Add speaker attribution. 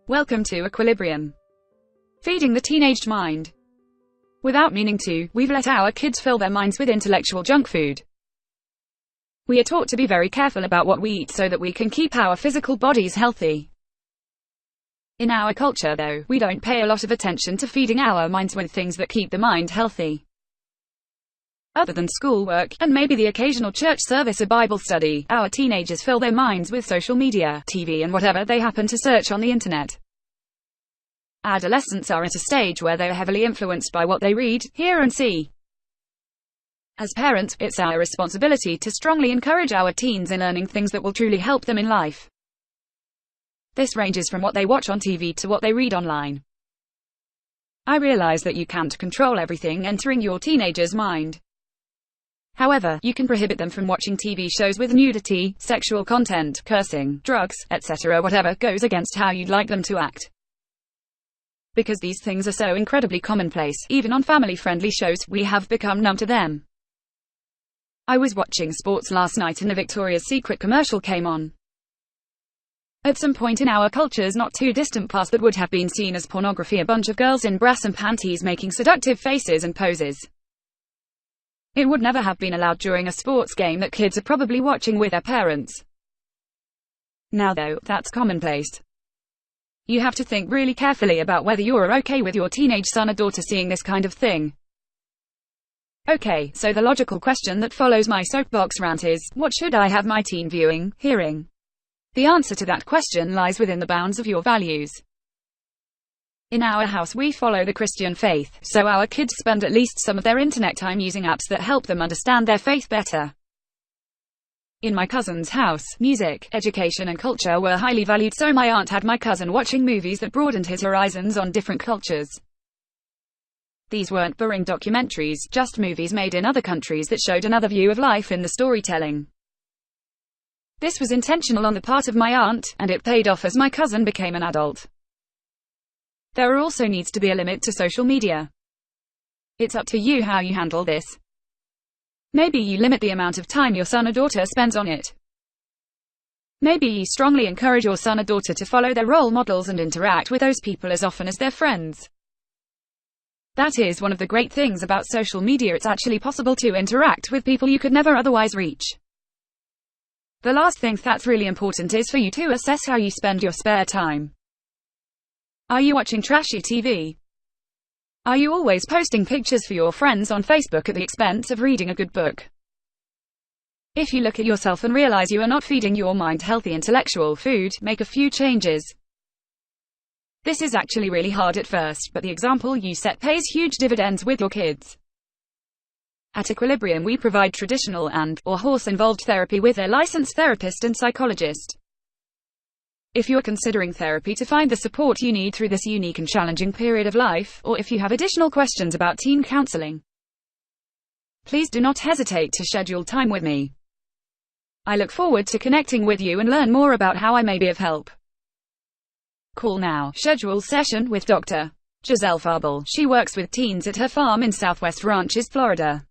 Speaker 1: Welcome to Equilibrium. Feeding the teenaged mind. Without meaning to, we've let our kids fill their minds with intellectual junk food. We are taught to be very careful about what we eat so that we can keep our physical bodies healthy. In our culture, though, we don't pay a lot of attention to feeding our minds with things that keep the mind healthy. Other than schoolwork, and maybe the occasional church service or Bible study, our teenagers fill their minds with social media, TV and whatever they happen to search on the internet. Adolescents are at a stage where they are heavily influenced by what they read, hear and see. As parents, it's our responsibility to strongly encourage our teens in learning things that will truly help them in life. This ranges from what they watch on TV to what they read online. I realize that you can't control everything entering your teenager's mind. However, you can prohibit them from watching TV shows with nudity, sexual content, cursing, drugs, etc. Whatever goes against how you'd like them to act. Because these things are so incredibly commonplace, even on family-friendly shows, we have become numb to them. I was watching sports last night and a Victoria's Secret commercial came on. At some point in our culture's not too distant past, that would have been seen as pornography, a bunch of girls in bras and panties making seductive faces and poses. It would never have been allowed during a sports game that kids are probably watching with their parents. Now though, that's commonplace. You have to think really carefully about whether you're okay with your teenage son or daughter seeing this kind of thing. Okay, so the logical question that follows my soapbox rant is, what should I have my teen viewing, hearing? The answer to that question lies within the bounds of your values. In our house we follow the Christian faith, so our kids spend at least some of their internet time using apps that help them understand their faith better. In my cousin's house, music, education and culture were highly valued, so my aunt had my cousin watching movies that broadened his horizons on different cultures. These weren't boring documentaries, just movies made in other countries that showed another view of life in the storytelling. This was intentional on the part of my aunt, and it paid off as my cousin became an adult. There also needs to be a limit to social media. It's up to you how you handle this. Maybe you limit the amount of time your son or daughter spends on it. Maybe you strongly encourage your son or daughter to follow their role models and interact with those people as often as their friends. That is one of the great things about social media, it's actually possible to interact with people you could never otherwise reach. The last thing that's really important is for you to assess how you spend your spare time. Are you watching trashy TV? Are you always posting pictures for your friends on Facebook at the expense of reading a good book? If you look at yourself and realize you are not feeding your mind healthy intellectual food, make a few changes. This is actually really hard at first, but the example you set pays huge dividends with your kids. At Equilibrium we provide traditional and/or horse-involved therapy with a licensed therapist and psychologist. If you're considering therapy to find the support you need through this unique and challenging period of life, or if you have additional questions about teen counseling, please do not hesitate to schedule time with me. I look forward to connecting with you and learn more about how I may be of help. Call now. Schedule session with Dr. Giselle Faubel. She works with teens at her farm in Southwest Ranches, Florida.